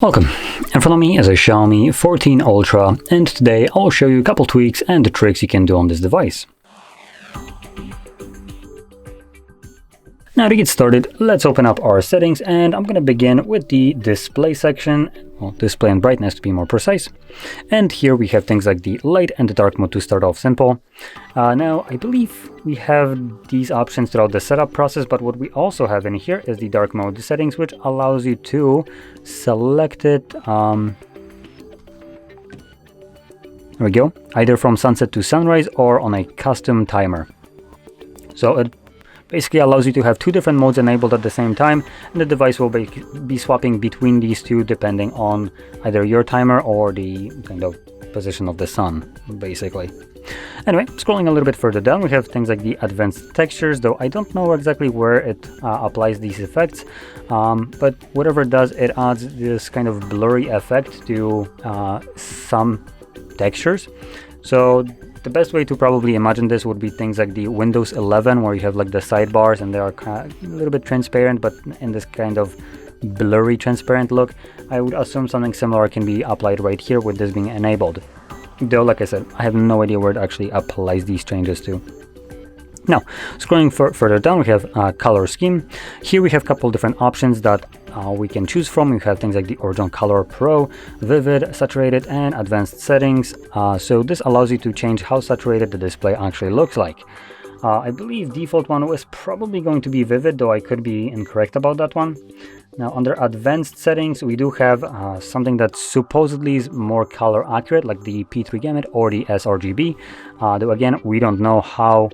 Welcome, in front of me is a Xiaomi 14 Ultra, and today I'll show you a couple tweaks and the tricks you can do on this device. Now to get started, let's open up our settings, and I'm going to begin with the display section, well, display and brightness to be more precise. And here we have things like the light and the dark mode to start off simple. Now I believe we have these options throughout the setup process, but what we also have in here is the dark mode settings, which allows you to select it, there we go, either from sunset to sunrise or on a custom timer. So it basically allows you to have two different modes enabled at the same time, and the device will be swapping between these two depending on either your timer or the kind of position of the sun, basically. Anyway, scrolling a little bit further down, we have things like the advanced textures, though I don't know exactly where it applies these effects, but whatever it does, it adds this kind of blurry effect to some textures. So the best way to probably imagine this would be things like the Windows 11, where you have like the sidebars and they are kind of a little bit transparent, but in this kind of blurry transparent look. I would assume something similar can be applied right here with this being enabled. Though, like I said, I have no idea where it actually applies these changes to. Now, scrolling further down, we have color scheme. Here we have a couple different options that we can choose from. We have things like the Original Color Pro, Vivid, Saturated, and Advanced settings. So this allows you to change how saturated the display actually looks like. I believe default one was probably going to be Vivid, though I could be incorrect about that one. Now, under Advanced settings, we do have something that supposedly is more color accurate, like the P3 gamut or the sRGB. Though again, we don't know how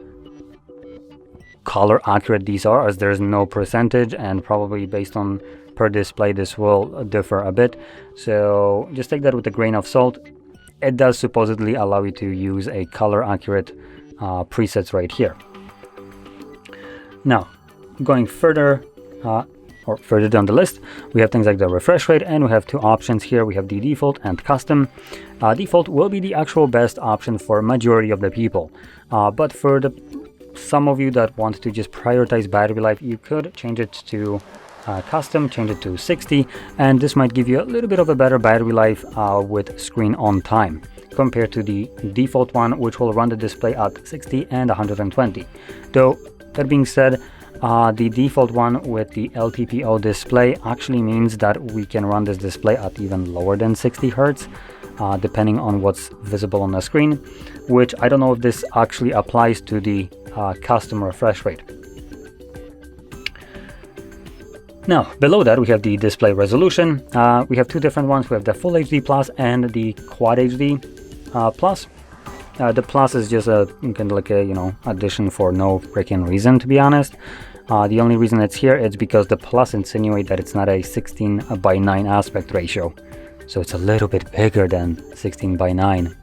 color accurate these are, as there's no percentage, and probably based on per display this will differ a bit, so just take that with a grain of salt. It does supposedly allow you to use a color accurate presets right here. Now going further down the list, we have things like the refresh rate, and we have two options here. We have the default and custom. Default will be the actual best option for majority of the people, but for some of you that want to just prioritize battery life, you could change it to custom, change it to 60, and this might give you a little bit of a better battery life with screen on time compared to the default one, which will run the display at 60 and 120. Though that being said, the default one with the LTPO display actually means that we can run this display at even lower than 60 Hz, depending on what's visible on the screen, which I don't know if this actually applies to the custom refresh rate. Now, below that, we have the display resolution. We have two different ones. We have the Full HD Plus and the Quad HD Plus. The Plus is just a kind of like a addition for no freaking reason, to be honest. The only reason it's here is because the Plus insinuate that it's not a 16:9 aspect ratio, so it's a little bit bigger than 16:9.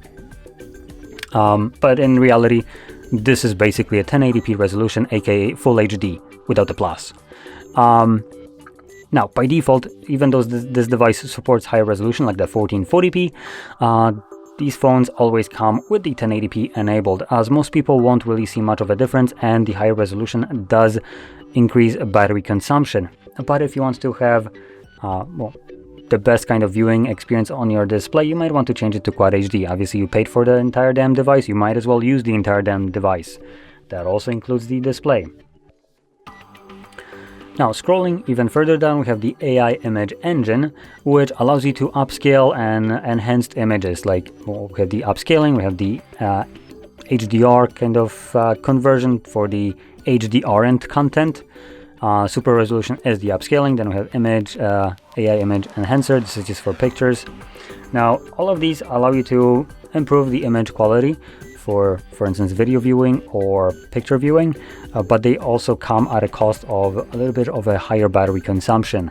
But in reality, this is basically a 1080p resolution, aka Full HD, without the Plus. Now, by default, even though this device supports higher resolution like the 1440p, these phones always come with the 1080p enabled, as most people won't really see much of a difference, and the higher resolution does increase battery consumption. But if you want to have the best kind of viewing experience on your display, you might want to change it to Quad HD. Obviously, you paid for the entire damn device, you might as well use the entire damn device. That also includes the display. Now, scrolling even further down, we have the AI image engine, which allows you to upscale and enhanced images. Like, we have the upscaling, we have the HDR kind of conversion for the HDR content. Super resolution is the upscaling. Then we have image, AI image enhancer. This is just for pictures. Now, all of these allow you to improve the image quality for instance, video viewing or picture viewing, but they also come at a cost of a little bit of a higher battery consumption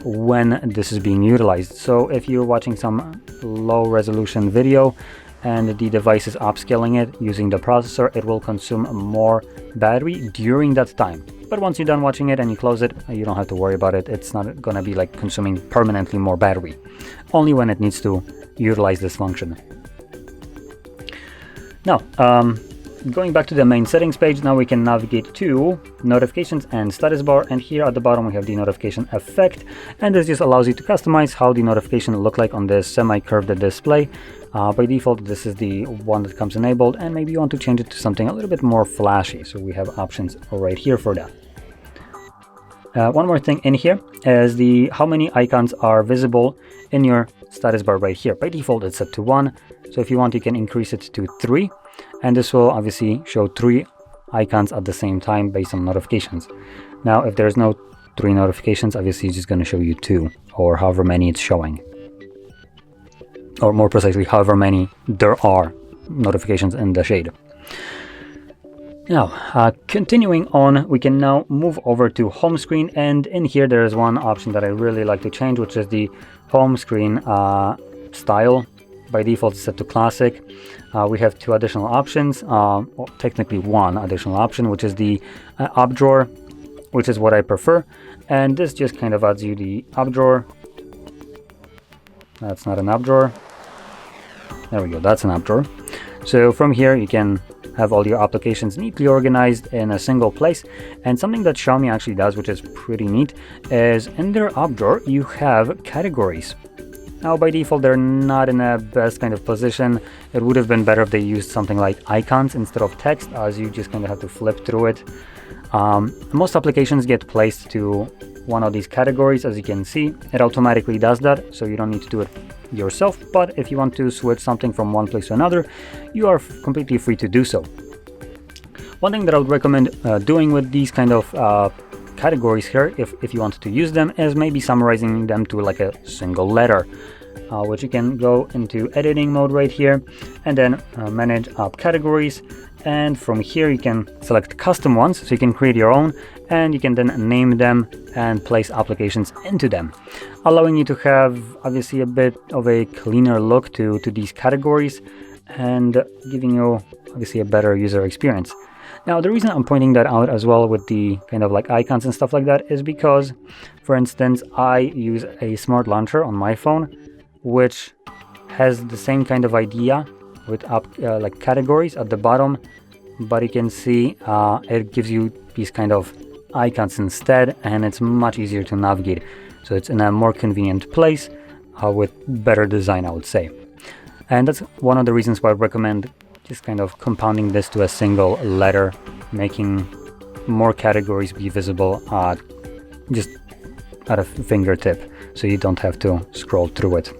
when this is being utilized. So if you're watching some low resolution video and the device is upscaling it using the processor, it will consume more battery during that time. But once you're done watching it and you close it, you don't have to worry about it. It's not going to be like consuming permanently more battery, only when it needs to utilize this function. Now, going back to the main settings page, now we can navigate to notifications and status bar, and here at the bottom we have the notification effect, and this just allows you to customize how the notification look like on this semi-curved display. By default this is the one that comes enabled, and maybe you want to change it to something a little bit more flashy, so we have options right here for that. One more thing in here is the how many icons are visible in your status bar right here. By default it's set to 1, so if you want you can increase it to 3, and this will obviously show 3 icons at the same time based on notifications. Now if there's no 3 notifications, obviously it's just going to show you 2, or however many it's showing, or more precisely however many there are notifications in the shade. Now, continuing on, we can now move over to home screen, and in here there is one option that I really like to change, which is the home screen style. By default it's set to classic. We have 2 additional options, well, technically 1 additional option, which is the up drawer, which is what I prefer, and this just kind of adds you the up drawer. That's not an up drawer. There we go, that's an up drawer. So from here you can have all your applications neatly organized in a single place, and something that Xiaomi actually does, which is pretty neat, is in their up drawer you have categories. Now by default they're not in the best kind of position. It would have been better if they used something like icons instead of text, as you just kind of have to flip through it. Most applications get placed to one of these categories. As you can see, it automatically does that, so you don't need to do it yourself, but if you want to switch something from one place to another, you are completely free to do so. One thing that I would recommend doing with these kind of categories here, if you want to use them, is maybe summarizing them to like a single letter, which you can go into editing mode right here, and then manage app categories, and from here you can select custom ones, so you can create your own, and you can then name them and place applications into them, allowing you to have obviously a bit of a cleaner look to these categories, and giving you obviously a better user experience. Now the reason I'm pointing that out as well with the kind of like icons and stuff like that is because, for instance, I use a smart launcher on my phone, which has the same kind of idea with like categories at the bottom, but you can see it gives you these kind of icons instead, and it's much easier to navigate, so it's in a more convenient place with better design, I would say. And that's one of the reasons why I recommend just kind of compounding this to a single letter, making more categories be visible just at a fingertip, so you don't have to scroll through it.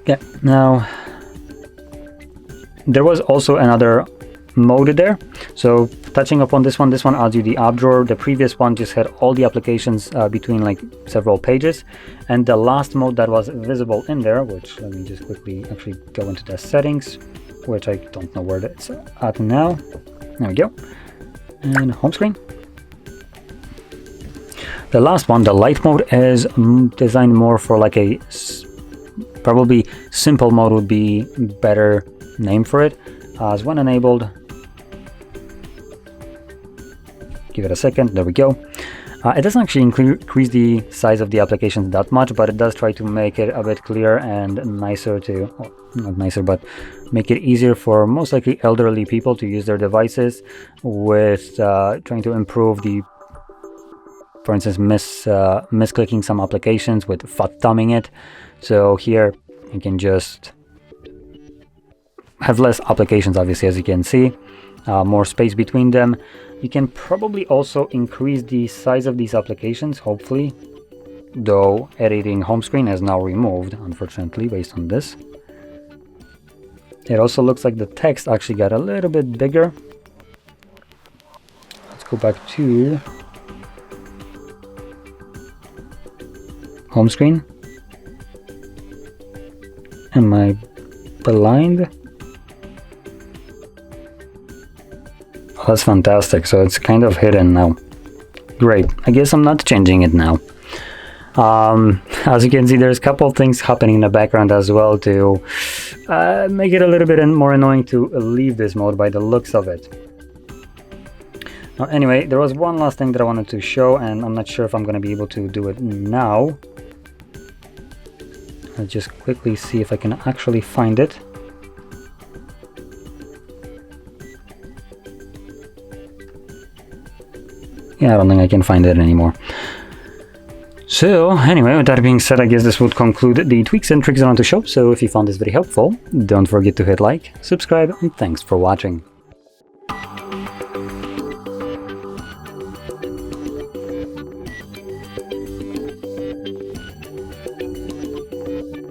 Yeah, now there was also another mode there, so touching upon this one adds you the app drawer. The previous one just had all the applications between like several pages, and the last mode that was visible in there, which let me just quickly actually go into the settings, which I don't know where it's at now. There we go, and home screen. The last one, the light mode, is designed more for like a probably simple mode would be better name for it, as when enabled. Give it a second, there we go. It doesn't actually increase the size of the applications that much, but it does try to make it a bit clearer and nicer to, well, not nicer, but make it easier for most likely elderly people to use their devices, with trying to improve the, for instance, misclicking some applications with fat thumbing it. So here you can just have less applications, obviously, as you can see, more space between them. You can probably also increase the size of these applications, hopefully, though editing home screen is now removed, unfortunately, based on this. It also looks like the text actually got a little bit bigger. Let's go back to home screen. Am I blind? Oh, that's fantastic. So it's kind of hidden now. Great. I guess I'm not changing it now. As you can see, there's a couple of things happening in the background as well to make it a little bit more annoying to leave this mode by the looks of it. Now, anyway, there was one last thing that I wanted to show, and I'm not sure if I'm going to be able to do it now. Let's just quickly see if I can actually find it. Yeah, I don't think I can find it anymore. So anyway, with that being said, I guess this would conclude the tweaks and tricks around the shop. So if you found this very helpful, don't forget to hit like, subscribe, and thanks for watching.